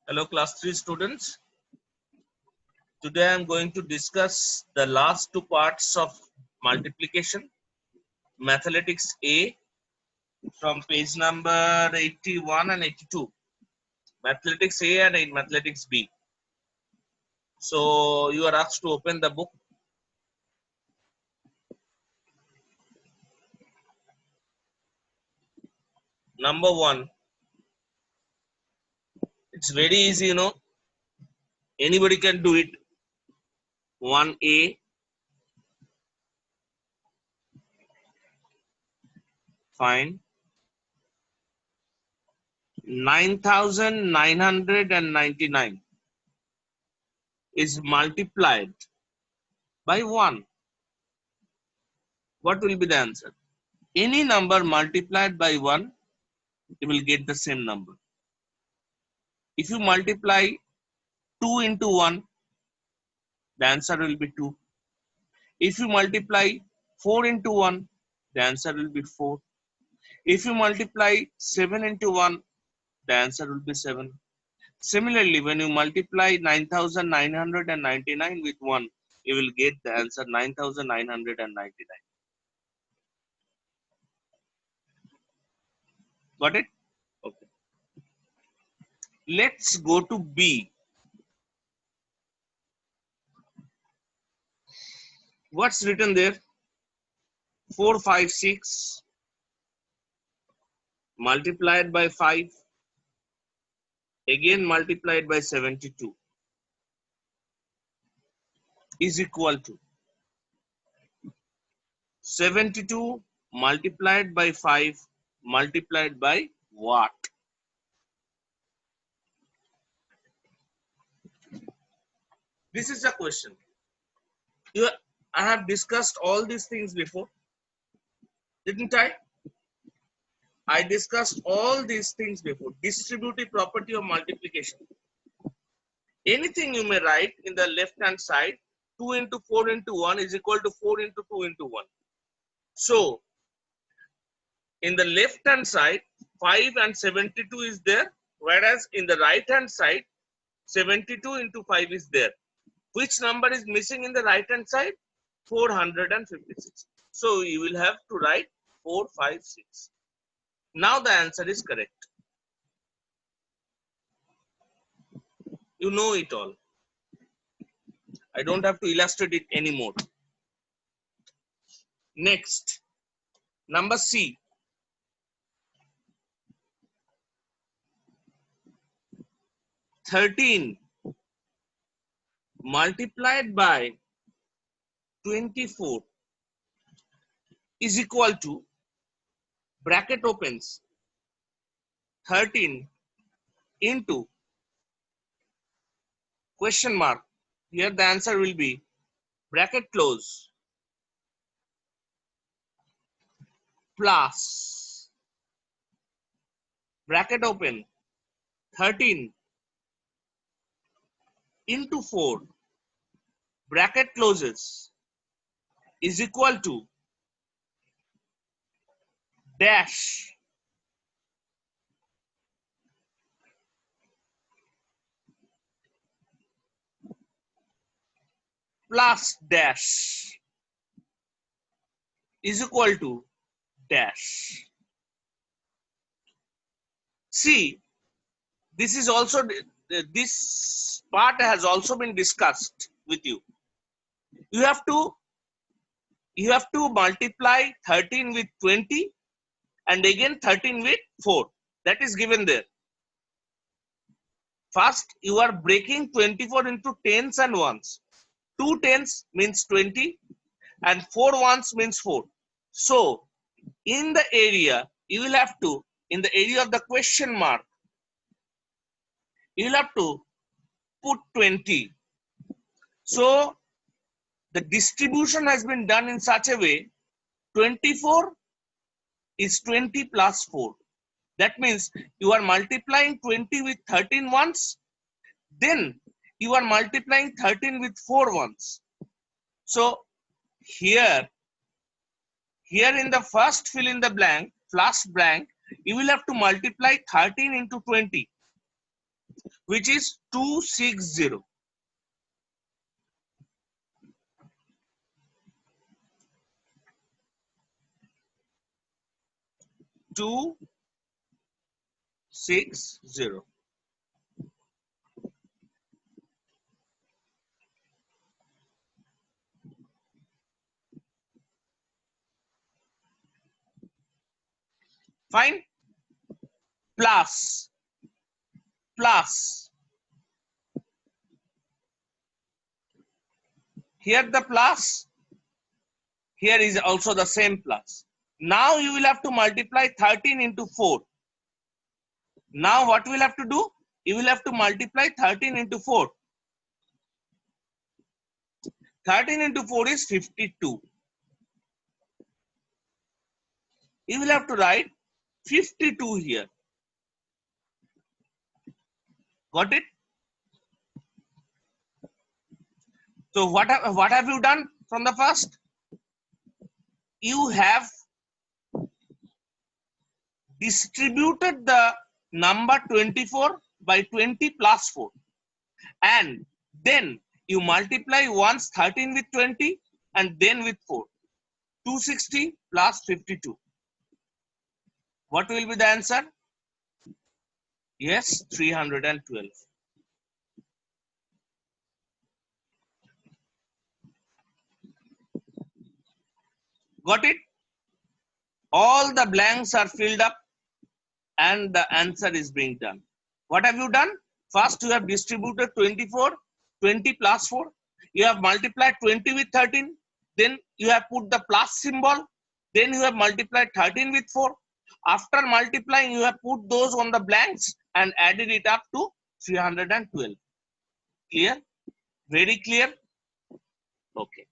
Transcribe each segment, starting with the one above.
Hello class 3 students. Today I am going to discuss the last two parts of multiplication, mathematics A from page number 81 and 82, mathematics A and mathematics B. So you are asked to open the book. Number 1, it's very easy, anybody can do it. 1A, fine. 9,999 is multiplied by 1. What will be the answer? Any number multiplied by 1, you will get the same number. If you multiply 2 into 1, the answer will be 2. If you multiply 4 into 1, the answer will be 4. If you multiply 7 into 1, the answer will be 7. Similarly, when you multiply 9,999 with 1, you will get the answer 9,999. Got it? Okay. Let's go to B. What's written there? 456 multiplied by 5, again multiplied by 72 is equal to 72 multiplied by 5 multiplied by what? This is a question. I have discussed all these things before, didn't I? I discussed all these things before. Distributive property of multiplication. Anything you may write in the left hand side, 2 into 4 into 1 is equal to 4 into 2 into 1. So, in the left hand side, 5 and 72 is there, whereas in the right hand side, 72 into 5 is there. Which number is missing in the right hand side? 456. So, you will have to write 456. Now the answer is correct. You know it all. I don't have to illustrate it anymore. Next, number C. 13 multiplied by 24 is equal to, bracket opens, 13 into question mark. Here the answer will be bracket close plus bracket open 13 into 4 bracket closes is equal to dash plus dash is equal to dash. See, this is also, this part has also been discussed with you. You have to multiply 13 with 20 and again 13 with 4. That is given there. First, you are breaking 24 into tens and ones. 2 tens means 20 and 4 ones means 4. So, in the area, you will have to, in the area of the question mark, you will have to put 20. So, the distribution has been done in such a way, 24 is 20 plus 4. That means you are multiplying 20 with 13 ones, then you are multiplying 13 with 4 ones. So here in the first fill in the blank, first blank, you will have to multiply 13 into 20. which is 260. Two 60. Fine. Plus. Here the plus. Here is also the same plus. Now you will have to multiply 13 into 4. Now what we'll have to do? You will have to multiply 13 into 4. 13 into 4 is 52. You will have to write 52 here. Got it? So what have you done from the first? You have distributed the number 24 by 20 plus 4. And then you multiply once 13 with 20 and then with 4. 260 plus 52. What will be the answer? Yes, 312. Got it? All the blanks are filled up and the answer is being done. What have you done? First, you have distributed 24, 20 plus 4. You have multiplied 20 with 13. Then you have put the plus symbol. Then you have multiplied 13 with 4. After multiplying, you have put those on the blanks and added it up to 312. Clear? Very clear? Okay.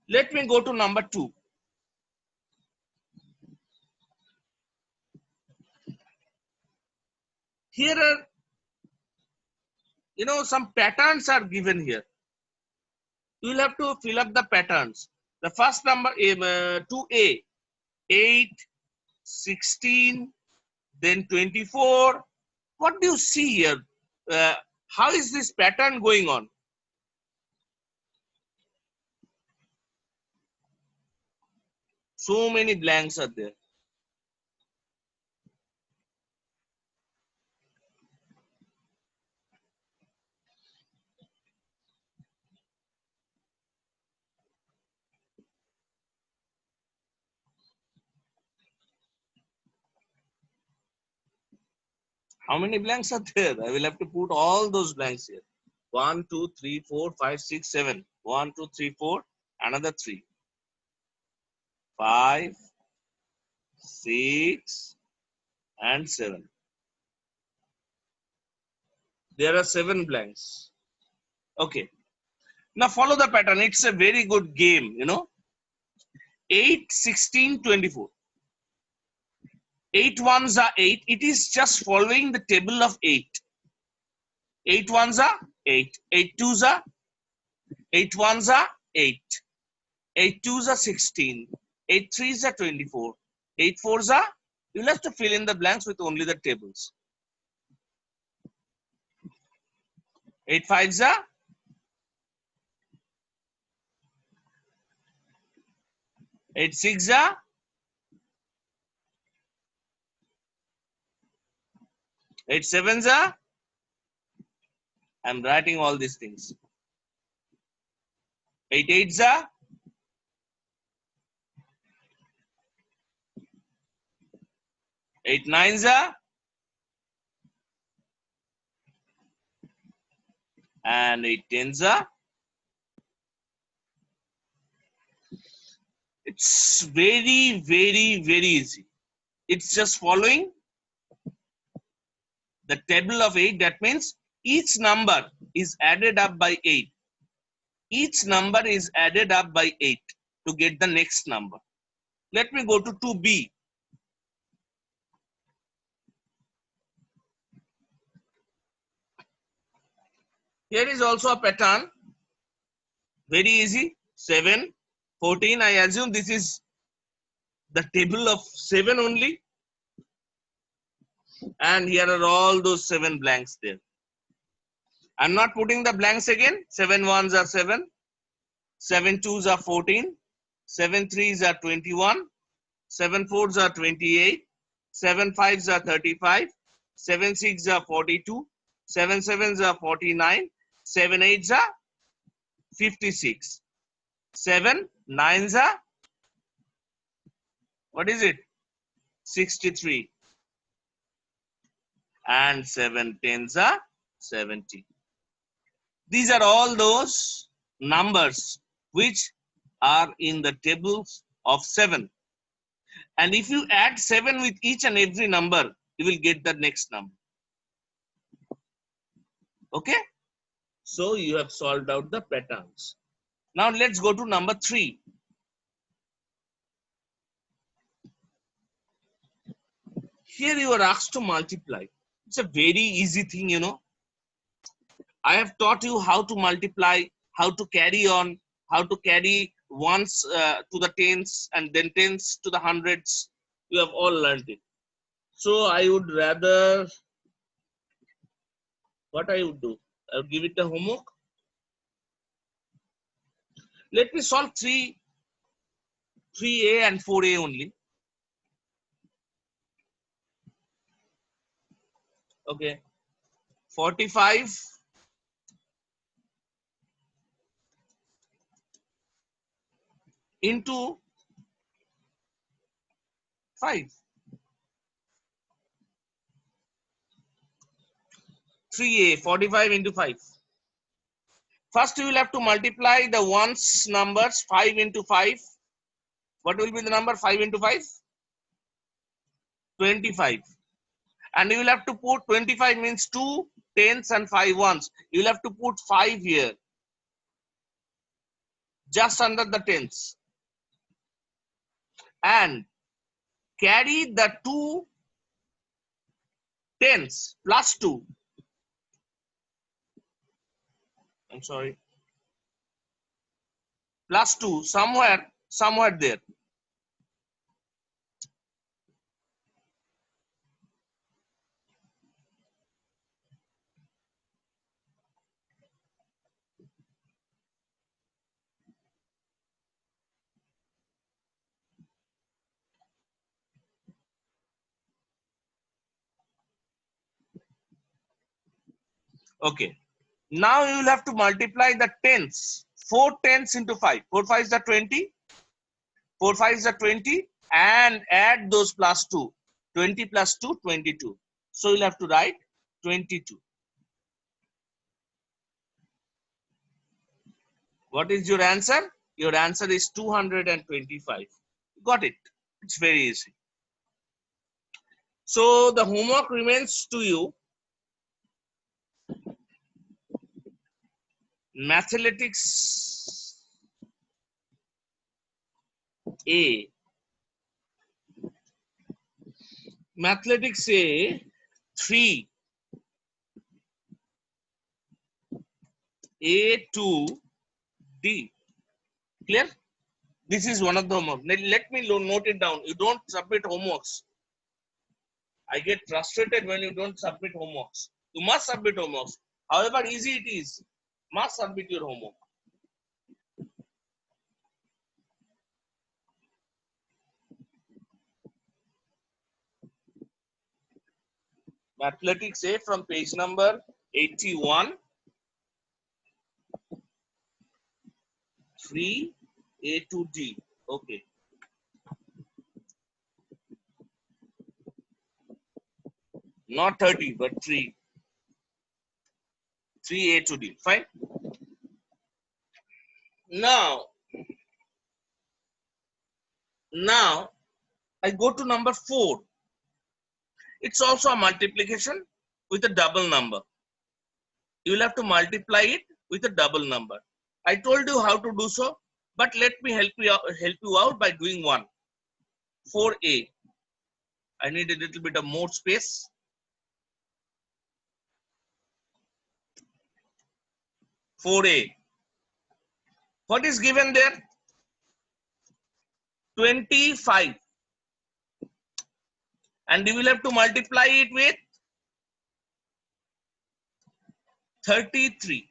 Let me go to number 2. Here are, some patterns are given here. You will have to fill up the patterns. The first number, 2A, 8, 16, then 24. What do you see here? How is this pattern going on? So many blanks are there. How many blanks are there? I will have to put all those blanks here. 1, 2, 3, 4, 5, 6, 7. 1, 2, 3, 4. Another 3. 5, 6, and 7. There are 7 blanks. Okay. Now follow the pattern. It's a very good game, 8, 16, 24. 8 ones are 8. It is just following the table of 8. 8 ones are 8. 8 twos are 8 ones are 8. 8 twos are 16. 8 threes are 24. 8 fours are, you'll have to fill in the blanks with only the tables. 8 fives are 8 six are 8 sevens are, I'm writing all these things. 8 eights are 8 nines are, and 8 tens are. It's very, very, very easy. It's just following the table of 8. That means each number is added up by 8. Each number is added up by 8 to get the next number. Let me go to 2B. Here is also a pattern. Very easy. 7, 14. I assume this is the table of 7 only. And here are all those 7 blanks there. I'm not putting the blanks again. 7 ones are 7. 7 twos are 14. 7 threes are 21. 7 fours are 28. 7 fives are 35. 7 sixes are 42. 7 sevens are 49. 7 eights are 56. 7 nines are, what is it? 63. And 7 tens are 70. These are all those numbers which are in the tables of 7. And if you add 7 with each and every number, you will get the next number. Okay? So you have solved out the patterns. Now let's go to number 3. Here you are asked to multiply. It's a very easy thing, you know. I have taught you how to multiply, how to carry on, how to carry ones to the tens and then tens to the hundreds. You have all learned it. So I would rather, what I would do? I would give it a homework. Let me solve 3A and 4A only. Okay. 45 into 5. 3A, 45 into 5. First, you will have to multiply the ones numbers 5 into 5. What will be the number 5 into 5? 25. And you will have to put 25 means 2 tens and 5 ones. You will have to put 5 here, just under the tens. And carry the 2 tens plus 2. I'm sorry. Plus 2 somewhere there. Okay. Now you will have to multiply the tens. 4 tens into 5. 4 5s are 20. 4 5s are 20. And add those plus 2. 20 plus 2, 22. So you'll have to write 22. What is your answer? Your answer is 225. Got it? It's very easy. So the homework remains to you. Mathematics A. Mathematics A 3. A to D. Clear? This is one of the homework. Let me note it down. You don't submit homeworks. I get frustrated when you don't submit homeworks. You must submit homeworks. However easy it is, must submit your homework. Mathematics A from page number 81. 3 A to D. Okay. Not 30, but 3. 3 A to D. Fine. Now I go to number 4. It's also a multiplication with a double number. You will have to multiply it with a double number. I told you how to do so, but let me help you out by doing one. 4A. I need a little bit of more space. 4A. What is given there? 25. And you will have to multiply it with 33.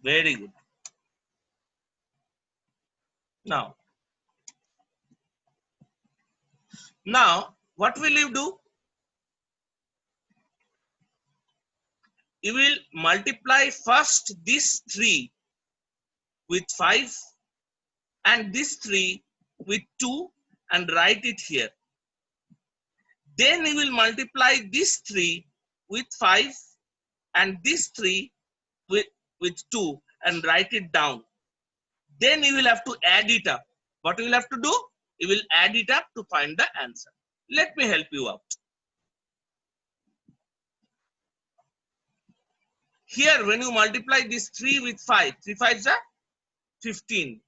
Very good. Now what will you do? You will multiply first this 3 with 5 and this 3 with 2 and write it here. Then you will multiply this 3 with 5 and this 3 with 2 and write it down. Then you will have to add it up. What you will have to do? You will add it up to find the answer. Let me help you out. Here, when you multiply this 3 with 5, 3 5s are 15.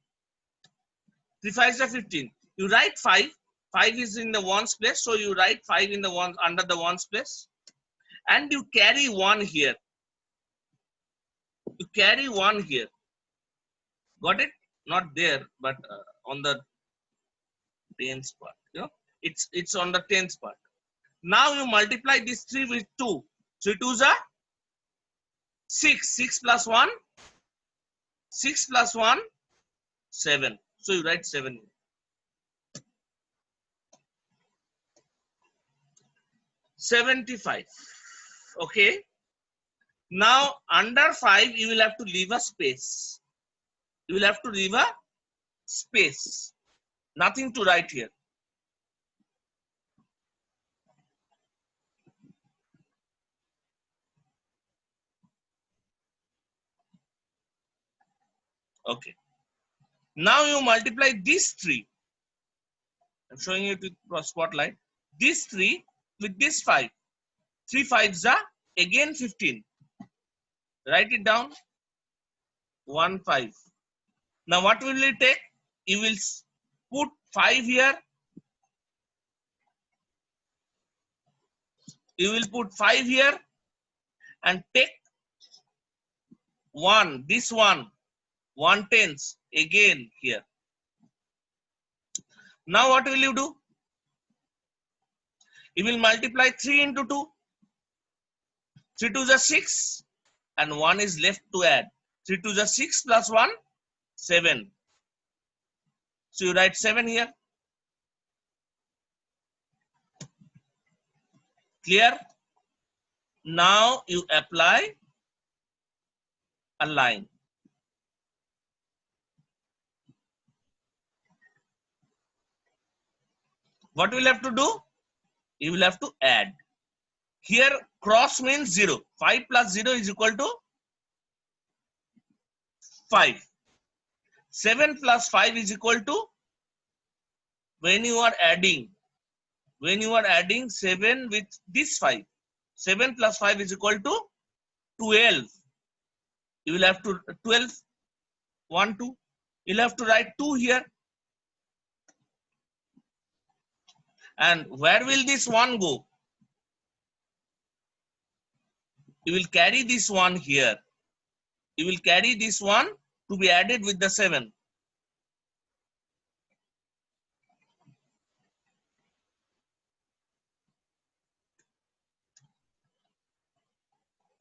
3 5s are 15. You write 5. 5 is in the ones place, so you write 5 in the ones under the ones place, and you carry 1 here. You carry 1 here. Got it? Not there, but on the tens part. You know, it's on the tens part. Now you multiply this 3 with 2. 3 2s are 6. 6 plus 1. 6 plus 1. 7. So you write 7. 75. Okay. Now under 5 you will have to leave a space. You will have to leave a space. Nothing to write here. Okay. Now you multiply these 3. I'm showing you with spotlight. This 3 with this 5. 3 5s are again 15. Write it down. 1 5. Now what will you take? You will put 5 here. You will put 5 here and take 1. This 1 tens again here. Now what will you do? You will multiply 3 into 2. 3 2s are 6 and 1 is left to add. 3 2s are 6 plus 1, 7. So you write 7 here. Clear? Now you apply a line. What will you have to do? You will have to add. Here cross means 0. 5 plus 0 is equal to 5. 7 plus 5 is equal to, when you are adding 7 with this 5, 7 plus 5 is equal to 12. You will have to 12, 1, 2. You'll have to write 2 here. And where will this 1 go? You will carry this 1 here. You will carry this 1 to be added with the 7.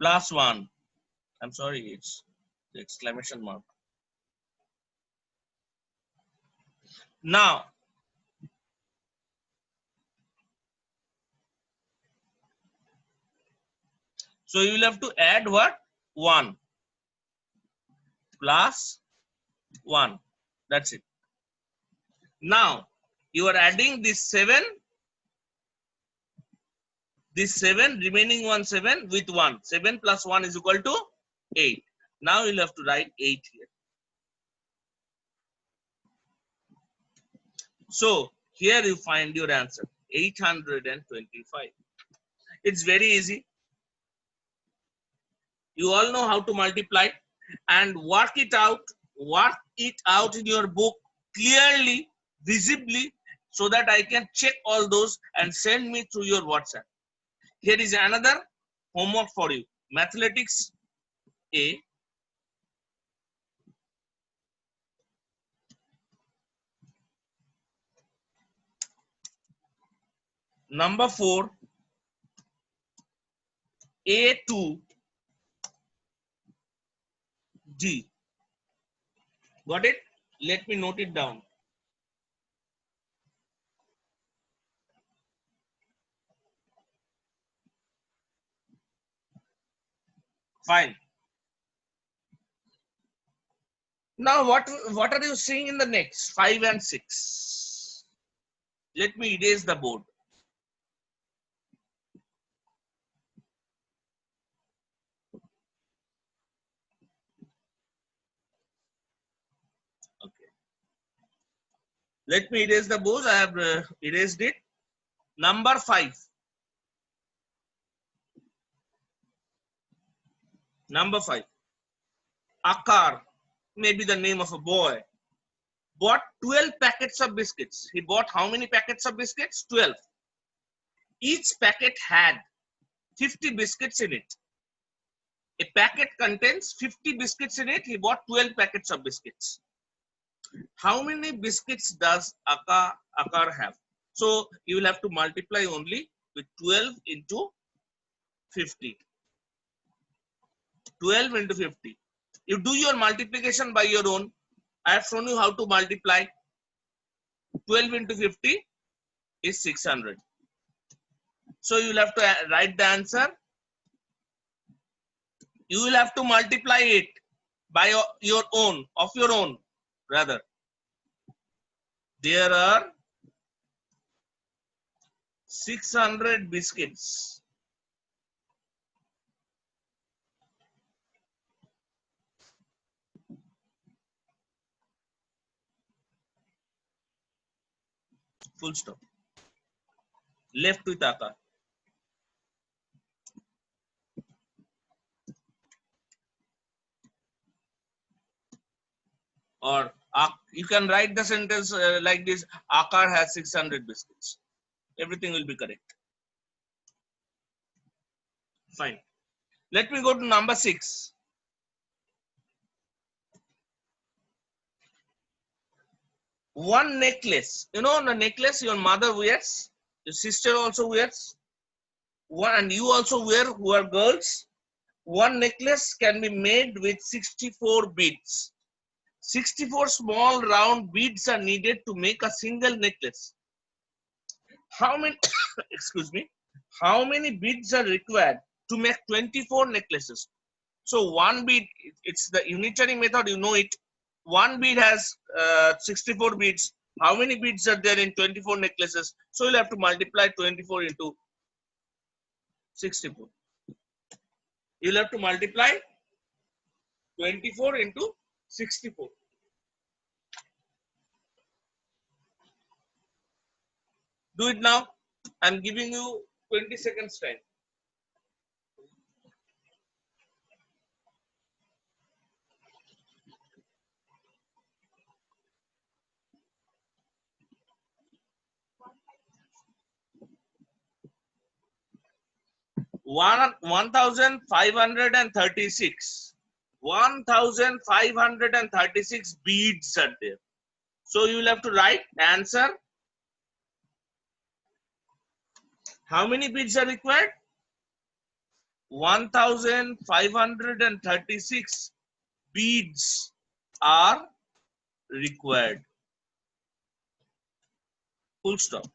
Plus 1. I'm sorry, it's the exclamation mark. Now, so you will have to add what? 1 plus 1. That's it. Now, you are adding this 7, remaining 1 7 with 1. 7 plus 1 is equal to 8. Now you'll have to write 8 here. So here you find your answer, 825. It's very easy. You all know how to multiply, and work it out in your book clearly, visibly, so that I can check all those and send me through your WhatsApp. Here is another homework for you. Mathematics A. Number 4, A to D. Got it? Let me note it down. Fine. Now what are you seeing in the next 5 and 6? Let me erase the board. Okay. Let me erase the board. I have erased it. Number 5. Number 5. Akar, maybe the name of a boy, bought 12 packets of biscuits. He bought how many packets of biscuits? 12. Each packet had 50 biscuits in it. A packet contains 50 biscuits in it. He bought 12 packets of biscuits. How many biscuits does Akar have? So you will have to multiply only with 12 into 50. 12 into 50. You do your multiplication by your own. I have shown you how to multiply. 12 into 50 is 600. So you will have to write the answer. You will have to multiply it by your own, of your own, rather. There are 600 biscuits. Full stop. Left with Akar. Or you can write the sentence like this: Akar has 600 biscuits. Everything will be correct. Fine. Let me go to number 6. One necklace. You know the necklace your mother wears, your sister also wears, one and you also wear, who are girls. One necklace can be made with 64 beads. 64 small round beads are needed to make a single necklace. How many excuse me, how many beads are required to make 24 necklaces? So one bead, it's the unitary method, you know it. One bead has 64 beads. How many beads are there in 24 necklaces? So you'll have to multiply 24 into 64. You'll have to multiply 24 into 64. Do it now. I'm giving you 20 seconds time. One 1,536. 1,536 beads are there. So you will have to write answer. How many beads are required? 1,536 beads are required. Full stop.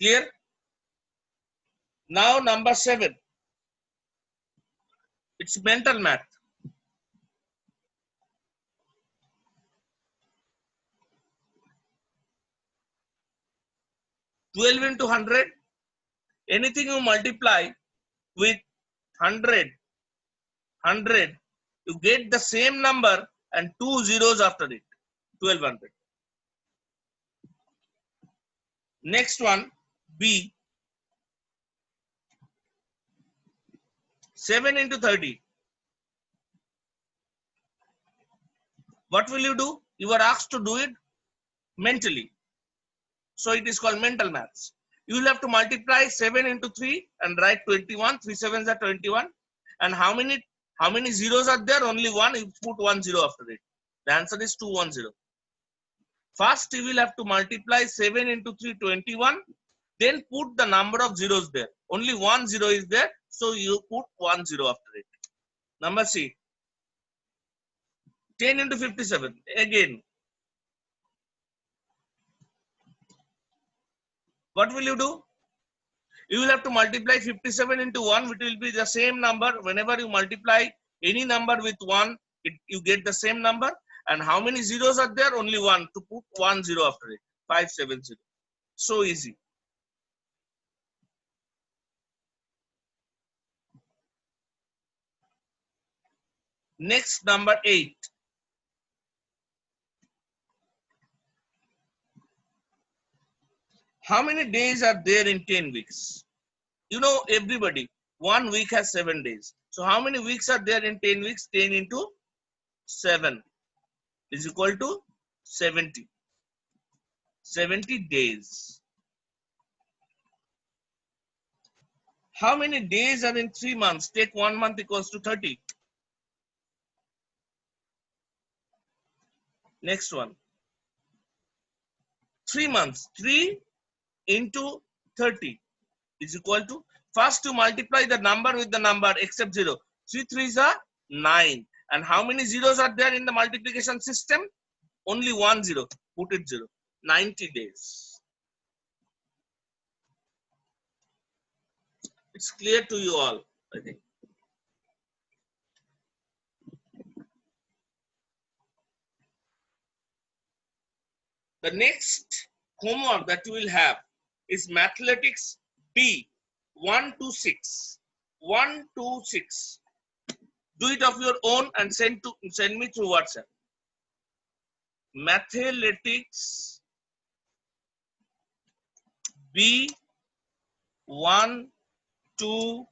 Clear? Now number 7. It's mental math. 12 into 100. Anything you multiply with 100, you get the same number and 2 zeros after it. 1200. Next one, B. 7 into 30. What will you do? You are asked to do it mentally. So it is called mental maths. You will have to multiply 7 into 3 and write 21. 3 sevens are 21. And how many zeros are there? Only one. You put 1 zero after it. The answer is 210. First, you will have to multiply 7 into 3, 21. Then put the number of zeros there. Only 1 0 is there. So you put 1 0 after it. Number C. 10 into 57. Again. What will you do? You will have to multiply 57 into 1, which will be the same number. Whenever you multiply any number with 1, you get the same number. And how many zeros are there? Only 1. To put 1 0 after it. 570. So easy. Next, number 8. How many days are there in 10 weeks? You know, everybody, 1 week has 7 days. So how many weeks are there in 10 weeks? 10 into 7 is equal to 70. 70 days. How many days are in 3 months? Take 1 month equals to 30. Next one. 3 months. 3 into 30 is equal to, first to multiply the number with the number except 0. 3 3s are 9. And how many zeros are there in the multiplication system? Only 1 0. Put it 0. 90 days. It's clear to you all, I think. The next homework that you will have is Mathematics B 1 to 6. 1 to 6. Do it of your own and send me through WhatsApp. Mathematics B 1 to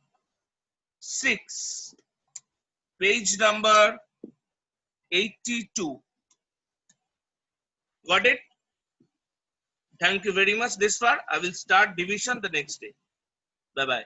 6. Page number 82. Got it? Thank you very much this far. I will start division the next day. Bye-bye.